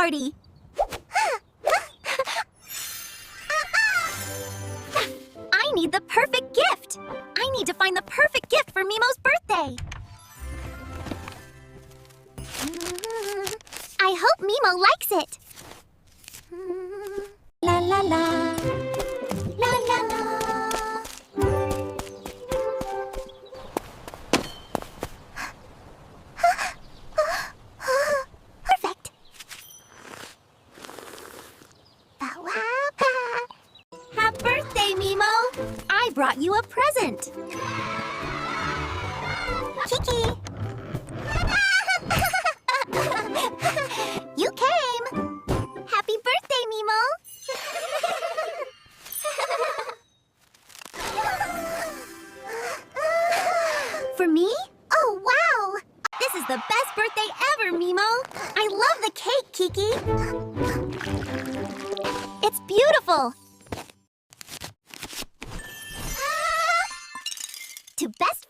party. I need the perfect gift. I need to find the perfect gift for Mimo's birthday. I hope Mimo likes it. La la la. La la la. Perfect. Happy birthday, Mimo! I brought you a present. Kiki! You came! Happy birthday, Mimo! For me? Oh, wow! This is the best birthday ever, Mimo! I love the cake, Kiki! It's beautiful! To best